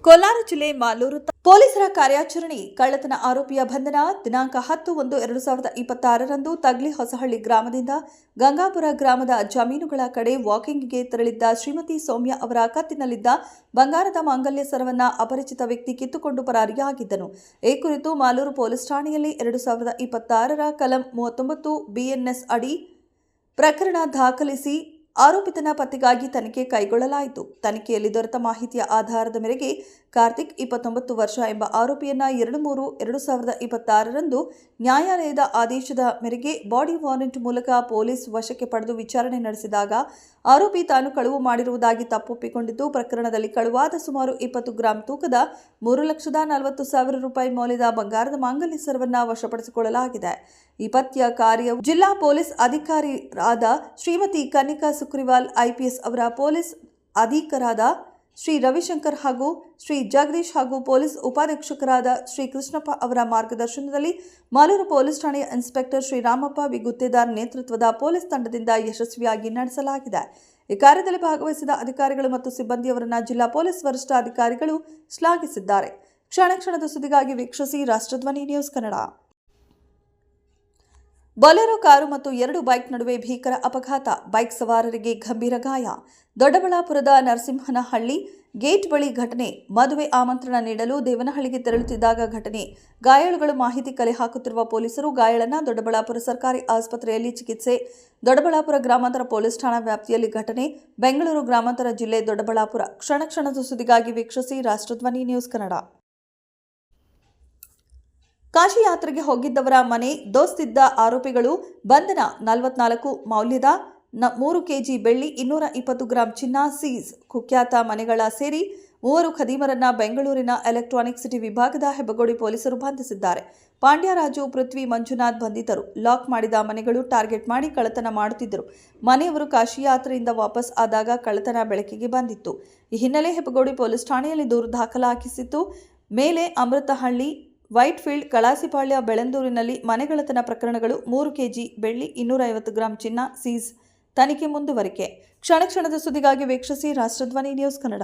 ಕೋಲಾರ ಜಿಲ್ಲೆ ಮಾಲೂರು ಪೊಲೀಸರ ಕಾರ್ಯಾಚರಣೆ ಕಳ್ಳತನ ಆರೋಪಿಯ ಬಂಧನ ದಿನಾಂಕ 10/1/2026ರಂದು ತಗ್ಲಿ ಹೊಸಹಳ್ಳಿ ಗ್ರಾಮದಿಂದ ಗಂಗಾಪುರ ಗ್ರಾಮದ ಜಮೀನುಗಳ ಕಡೆ ವಾಕಿಂಗ್ಗೆ ತೆರಳಿದ್ದ ಶ್ರೀಮತಿ ಸೌಮ್ಯ ಅವರ ಕತ್ತಿನಲ್ಲಿದ್ದ ಬಂಗಾರದ ಮಾಂಗಲ್ಯ ಸರವನ್ನ ಅಪರಿಚಿತ ವ್ಯಕ್ತಿ ಕಿತ್ತುಕೊಂಡು ಪರಾರಿಯಾಗಿದ್ದನು. ಈ ಕುರಿತು ಮಾಲೂರು ಪೊಲೀಸ್ ಠಾಣೆಯಲ್ಲಿ 2026ರ ಕಲಂ 39 BNS ಅಡಿ ಪ್ರಕರಣ ದಾಖಲಿಸಿ ಆರೋಪಿತನ ಪತ್ತೆಗಾಗಿ ತನಿಖೆ ಕೈಗೊಳ್ಳಲಾಯಿತು. ತನಿಖೆಯಲ್ಲಿ ದೊರೆತ ಮಾಹಿತಿಯ ಆಧಾರದ ಮೇರೆಗೆ ಕಾರ್ತಿಕ್ 29 ವರ್ಷ ಎಂಬ ಆರೋಪಿಯನ್ನ 23/2026ರಂದು ನ್ಯಾಯಾಲಯದ ಆದೇಶದ ಮೇರೆಗೆ ಬಾಡಿ ವಾರೆಂಟ್ ಮೂಲಕ ಪೊಲೀಸ್ ವಶಕ್ಕೆ ಪಡೆದು ವಿಚಾರಣೆ ನಡೆಸಿದಾಗ ಆರೋಪಿ ತಾನು ಕಳುವು ಮಾಡಿರುವುದಾಗಿ ತಪ್ಪೊಪ್ಪಿಕೊಂಡಿದ್ದು, ಪ್ರಕರಣದಲ್ಲಿ ಕಳುವಾದ ಸುಮಾರು 20 ಗ್ರಾಂ ತೂಕದ 3,40,000 ರೂಪಾಯಿ ಮೌಲ್ಯದ ಬಂಗಾರದ ಮಾಂಗಲ್ಯ ಸರವನ್ನು ವಶಪಡಿಸಿಕೊಳ್ಳಲಾಗಿದೆ. ಈ ಪತ್ತೆಯ ಕಾರ್ಯವು ಜಿಲ್ಲಾ ಪೊಲೀಸ್ ಅಧಿಕಾರಿಯಾದ ಶ್ರೀಮತಿ ಕನ್ನಿಕಾ ಸುಕ್ರಿವಾಲ್, IPS ಅವರ ಪೊಲೀಸ್ ಅಧೀಕ್ಷಕರಾದ ಶ್ರೀ ರವಿಶಂಕರ್ ಹಾಗೂ ಶ್ರೀ ಜಗದೀಶ್ ಹಾಗೂ ಪೊಲೀಸ್ ಉಪಾಧೀಕ್ಷಕರಾದ ಶ್ರೀ ಕೃಷ್ಣಪ್ಪ ಅವರ ಮಾರ್ಗದರ್ಶನದಲ್ಲಿ ಮಾಲೂರು ಪೊಲೀಸ್ ಠಾಣೆಯ ಇನ್ಸ್ಪೆಕ್ಟರ್ ಶ್ರೀರಾಮಪ್ಪ ವಿ ಗುತ್ತೇದಾರ್ ನೇತೃತ್ವದ ಪೊಲೀಸ್ ತಂಡದಿಂದ ಯಶಸ್ವಿಯಾಗಿ ನಡೆಸಲಾಗಿದೆ. ಈ ಕಾರ್ಯದಲ್ಲಿ ಭಾಗವಹಿಸಿದ ಅಧಿಕಾರಿಗಳು ಮತ್ತು ಸಿಬ್ಬಂದಿಯವರನ್ನು ಜಿಲ್ಲಾ ಪೊಲೀಸ್ ವರಿಷ್ಠಾಧಿಕಾರಿಗಳು ಶ್ಲಾಘಿಸಿದ್ದಾರೆ. ಕ್ಷಣ ಕ್ಷಣದ ಸುದ್ದಿಗಾಗಿ ವೀಕ್ಷಿಸಿ ರಾಷ್ಟ್ರಧ್ವನಿ ನ್ಯೂಸ್ ಕನ್ನಡ. ಬೊಲೆರೋ ಕಾರು ಮತ್ತು 2 ಬೈಕ್ ನಡುವೆ ಭೀಕರ ಅಪಘಾತ, ಬೈಕ್ ಸವಾರರಿಗೆ ಗಂಭೀರ ಗಾಯ. ದೊಡ್ಡಬಳ್ಳಾಪುರದ ನರಸಿಂಹನಹಳ್ಳಿ ಗೇಟ್ ಬಳಿ ಘಟನೆ. ಮದುವೆ ಆಮಂತ್ರಣ ನೀಡಲು ದೇವನಹಳ್ಳಿಗೆ ತೆರಳುತ್ತಿದ್ದಾಗ ಘಟನೆ. ಗಾಯಾಳುಗಳು ಮಾಹಿತಿ ಕಲೆ ಹಾಕುತ್ತಿರುವ ಪೊಲೀಸರು ಗಾಯಾಳನ್ನ ದೊಡ್ಡಬಳ್ಳಾಪುರ ಸರ್ಕಾರಿ ಆಸ್ಪತ್ರೆಯಲ್ಲಿ ಚಿಕಿತ್ಸೆ. ದೊಡ್ಡಬಳ್ಳಾಪುರ ಗ್ರಾಮಾಂತರ ಪೊಲೀಸ್ ಠಾಣಾ ವ್ಯಾಪ್ತಿಯಲ್ಲಿ ಘಟನೆ. ಬೆಂಗಳೂರು ಗ್ರಾಮಾಂತರ ಜಿಲ್ಲೆ ದೊಡ್ಡಬಳ್ಳಾಪುರ. ಕ್ಷಣ ಕ್ಷಣದ ಸುದ್ದಿಗಾಗಿ ವೀಕ್ಷಿಸಿ ರಾಷ್ಟ್ರಧ್ವನಿ ನ್ಯೂಸ್ ಕನ್ನಡ. ಕಾಶಿ ಯಾತ್ರೆಗೆ ಹೋಗಿದ್ದವರ ಮನೆ ದೋಸ್ತಿದ್ದ ಆರೋಪಿಗಳು ಬಂಧನ. 44 ಮೌಲ್ಯದ 3 ಕೆಜಿ ಬೆಳ್ಳಿ, 220 ಗ್ರಾಂ ಚಿನ್ನ ಸೀಸ್. ಕುಖ್ಯಾತ ಮನೆಗಳ ಸೇರಿ 3 ಖದೀಮರನ್ನ ಬೆಂಗಳೂರಿನ ಎಲೆಕ್ಟ್ರಾನಿಕ್ ಸಿಟಿ ವಿಭಾಗದ ಹೆಬ್ಬಗೋಡಿ ಪೊಲೀಸರು ಬಂಧಿಸಿದ್ದಾರೆ. ಪಾಂಡ್ಯರಾಜು, ಪೃಥ್ವಿ, ಮಂಜುನಾಥ್ ಬಂಧಿತರು. ಲಾಕ್ ಮಾಡಿದ ಮನೆಗಳು ಟಾರ್ಗೆಟ್ ಮಾಡಿ ಕಳ್ಳತನ ಮಾಡುತ್ತಿದ್ದರು. ಮನೆಯವರು ಕಾಶಿ ಯಾತ್ರೆಯಿಂದ ವಾಪಸ್ ಆದಾಗ ಕಳ್ಳತನ ಬೆಳಕಿಗೆ ಬಂದಿತ್ತು. ಈ ಹಿನ್ನೆಲೆ ಹೆಬ್ಬಗೋಡಿ ಪೊಲೀಸ್ ಠಾಣೆಯಲ್ಲಿ ದೂರು ದಾಖಲಾಗಿಸಿತ್ತು. ಮೇಲೆ ಅಮೃತಹಳ್ಳಿ, ವೈಟ್ಫೀಲ್ಡ್, ಕಳಾಸಿಪಾಳ್ಯ, ಬೆಳಂದೂರಿನಲ್ಲಿ ಮನೆಗಳ್ಳತನ ಪ್ರಕರಣಗಳು. 3 ಕೆಜಿ ಬೆಳ್ಳಿ, 250 ಗ್ರಾಂ ಚಿನ್ನ ಸೀಸ್. ತನಿಖೆ ಮುಂದುವರಿಕೆ. ಕ್ಷಣ ಕ್ಷಣದ ಸುದ್ದಿಗಾಗಿ ವೀಕ್ಷಿಸಿ ರಾಷ್ಟ್ರಧ್ವನಿ ನ್ಯೂಸ್ ಕನ್ನಡ.